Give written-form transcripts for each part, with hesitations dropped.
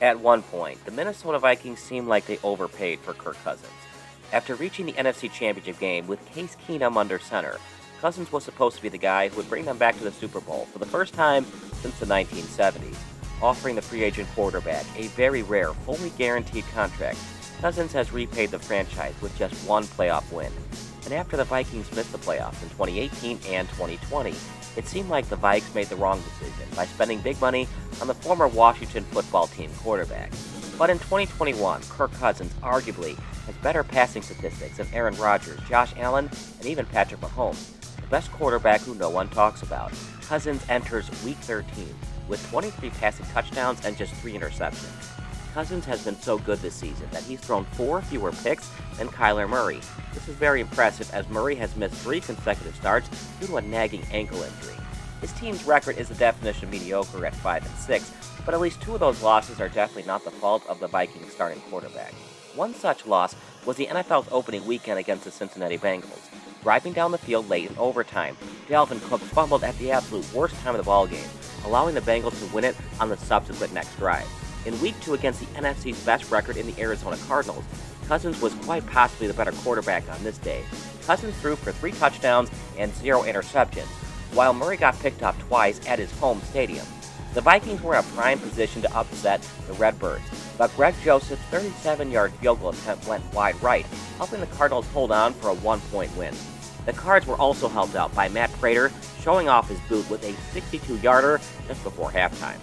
At one point, the Minnesota Vikings seemed like they overpaid for Kirk Cousins. After reaching the NFC Championship game with Case Keenum under center, Cousins was supposed to be the guy who would bring them back to the Super Bowl for the first time since the 1970s, offering the free agent quarterback a very rare, fully guaranteed contract. Cousins has repaid the franchise with just one playoff win. And after the Vikings missed the playoffs in 2018 and 2020, it seemed like the Vikes made the wrong decision by spending big money on the former Washington football team quarterback. But in 2021, Kirk Cousins arguably has better passing statistics than Aaron Rodgers, Josh Allen, and even Patrick Mahomes, the best quarterback who no one talks about. Cousins enters Week 13 with 23 passing touchdowns and just 3 interceptions. Cousins has been so good this season that he's thrown 4 fewer picks than Kyler Murray. This is very impressive as Murray has missed 3 consecutive starts due to a nagging ankle injury. His team's record is the definition of mediocre at 5-6, but at least 2 of those losses are definitely not the fault of the Vikings starting quarterback. One such loss was the NFL's opening weekend against the Cincinnati Bengals. Driving down the field late in overtime, Dalvin Cook fumbled at the absolute worst time of the ballgame, allowing the Bengals to win it on the subsequent next drive. In Week 2 against the NFC's best record in the Arizona Cardinals, Cousins was quite possibly the better quarterback on this day. Cousins threw for 3 touchdowns and 0 interceptions, while Murray got picked up twice at his home stadium. The Vikings were in a prime position to upset the Redbirds, but Greg Joseph's 37-yard field goal attempt went wide right, helping the Cardinals hold on for a 1-point win. The Cards were also helped out by Matt Prater showing off his boot with a 62-yarder just before halftime.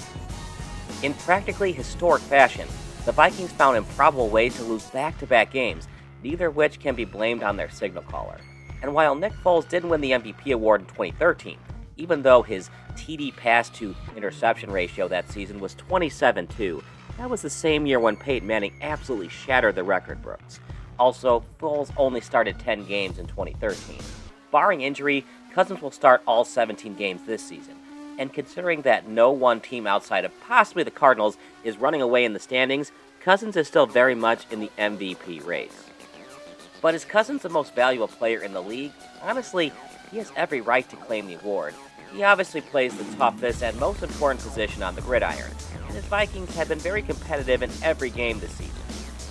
In practically historic fashion, the Vikings found improbable ways to lose back-to-back games, neither of which can be blamed on their signal caller. And while Nick Foles did win the MVP award in 2013, even though his TD pass-to-interception ratio that season was 27-2, that was the same year when Peyton Manning absolutely shattered the record books. Also, Foles only started 10 games in 2013. Barring injury, Cousins will start all 17 games this season. And considering that no one team outside of possibly the Cardinals is running away in the standings, Cousins is still very much in the MVP race. But is Cousins the most valuable player in the league? Honestly, he has every right to claim the award. He obviously plays the toughest and most important position on the gridiron, and his Vikings have been very competitive in every game this season.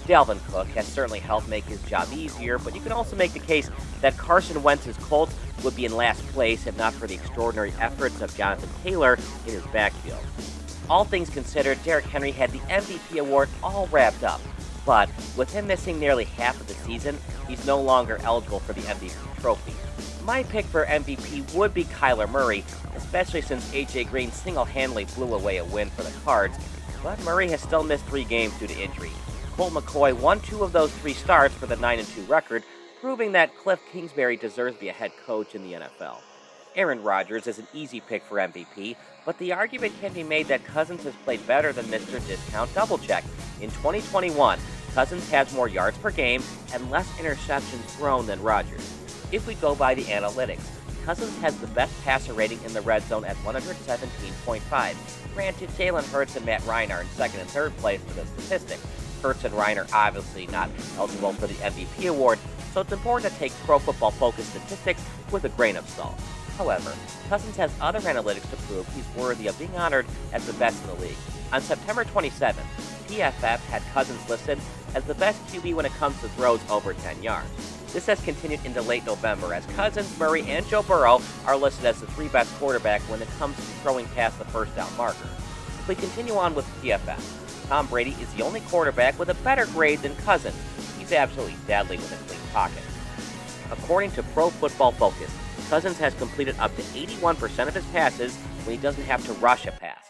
Dalvin Cook has certainly helped make his job easier, but you can also make the case that Carson Wentz's Colts would be in last place if not for the extraordinary efforts of Jonathan Taylor in his backfield. All things considered, Derrick Henry had the MVP award all wrapped up, but with him missing nearly half of the season, he's no longer eligible for the MVP trophy. My pick for MVP would be Kyler Murray, especially since A.J. Green single-handedly blew away a win for the Cards, but Murray has still missed 3 games due to injury. Colt McCoy won 2 of those 3 starts for the 9-2 record, proving that Cliff Kingsbury deserves to be a head coach in the NFL. Aaron Rodgers is an easy pick for MVP, but the argument can be made that Cousins has played better than Mr. Discount Doublecheck. In 2021, Cousins has more yards per game and less interceptions thrown than Rodgers. If we go by the analytics, Cousins has the best passer rating in the red zone at 117.5. Granted, Jalen Hurts and Matt Ryan are in second and third place for the statistic. Hurts and Ryan are obviously not eligible for the MVP award, so it's important to take Pro Football Focus statistics with a grain of salt. However, Cousins has other analytics to prove he's worthy of being honored as the best in the league. On September 27th, PFF had Cousins listed as the best QB when it comes to throws over 10 yards. This has continued into late November as Cousins, Murray, and Joe Burrow are listed as the 3 best quarterbacks when it comes to throwing past the first down marker. If we continue on with PFF, Tom Brady is the only quarterback with a better grade than Cousins. He's absolutely deadly with a clean pocket. According to Pro Football Focus, Cousins has completed up to 81% of his passes when he doesn't have to rush a pass.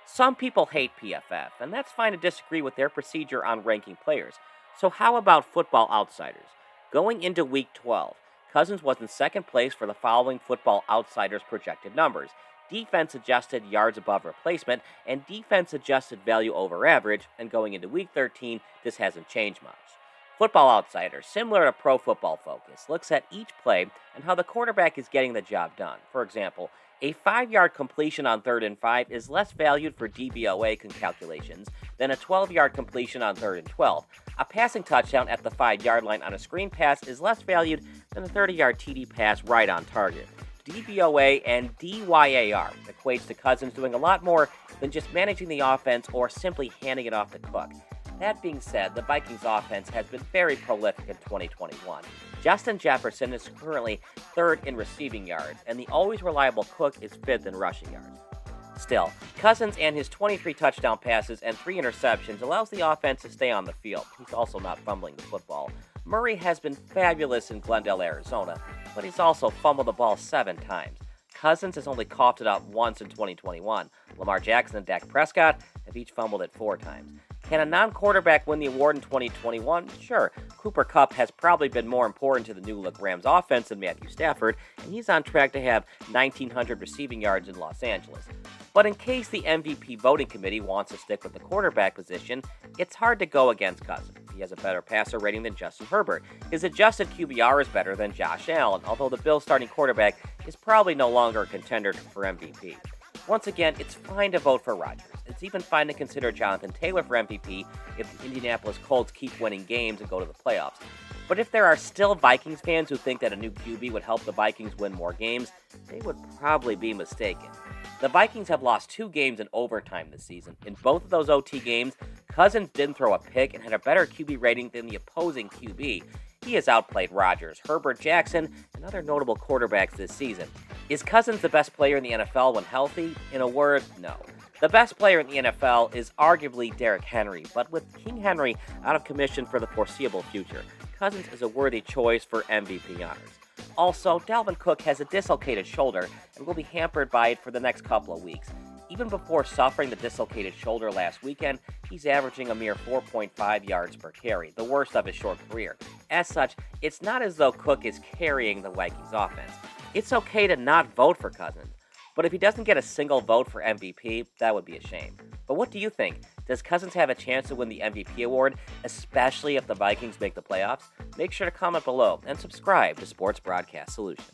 Some people hate PFF, and that's fine to disagree with their procedure on ranking players. So how about Football Outsiders? Going into Week 12, Cousins was in second place for the following Football Outsiders projected numbers: defense-adjusted yards above replacement, and defense-adjusted value over average, and going into Week 13, this hasn't changed much. Football Outsiders, similar to Pro Football Focus, looks at each play and how the quarterback is getting the job done. For example, a 5-yard completion on 3rd and 5 is less valued for DVOA calculations than a 12-yard completion on 3rd and 12. A passing touchdown at the 5-yard line on a screen pass is less valued than a 30-yard TD pass right on target. DVOA and DYAR equates to Cousins doing a lot more than just managing the offense or simply handing it off to Cook. That being said, the Vikings offense has been very prolific in 2021. Justin Jefferson is currently third in receiving yards, and the always reliable Cook is fifth in rushing yards. Still, Cousins and his 23 touchdown passes and 3 interceptions allows the offense to stay on the field. He's also not fumbling the football. Murray has been fabulous in Glendale, Arizona, but he's also fumbled the ball 7 times. Cousins has only coughed it out once in 2021. Lamar Jackson and Dak Prescott have each fumbled it 4 times. Can a non-quarterback win the award in 2021? Sure. Cooper Kupp has probably been more important to the new-look Rams offense than Matthew Stafford, and he's on track to have 1,900 receiving yards in Los Angeles. But in case the MVP voting committee wants to stick with the quarterback position, it's hard to go against Cousins. He has a better passer rating than Justin Herbert. His adjusted QBR is better than Josh Allen, although the Bills' starting quarterback is probably no longer a contender for MVP. Once again, it's fine to vote for Rodgers. It's even fine to consider Jonathan Taylor for MVP if the Indianapolis Colts keep winning games and go to the playoffs. But if there are still Vikings fans who think that a new QB would help the Vikings win more games, they would probably be mistaken. The Vikings have lost 2 games in overtime this season. In both of those OT games, Cousins didn't throw a pick and had a better QB rating than the opposing QB. He has outplayed Rodgers, Herbert, Jackson, and other notable quarterbacks this season. Is Cousins the best player in the NFL when healthy? In a word, no. The best player in the NFL is arguably Derrick Henry, but with King Henry out of commission for the foreseeable future, Cousins is a worthy choice for MVP honors. Also, Dalvin Cook has a dislocated shoulder and will be hampered by it for the next couple of weeks. Even before suffering the dislocated shoulder last weekend, he's averaging a mere 4.5 yards per carry, the worst of his short career. As such, it's not as though Cook is carrying the Vikings offense. It's okay to not vote for Cousins, but if he doesn't get a single vote for MVP, that would be a shame. But what do you think? Does Cousins have a chance to win the MVP award, especially if the Vikings make the playoffs? Make sure to comment below and subscribe to Sports Broadcast Solutions.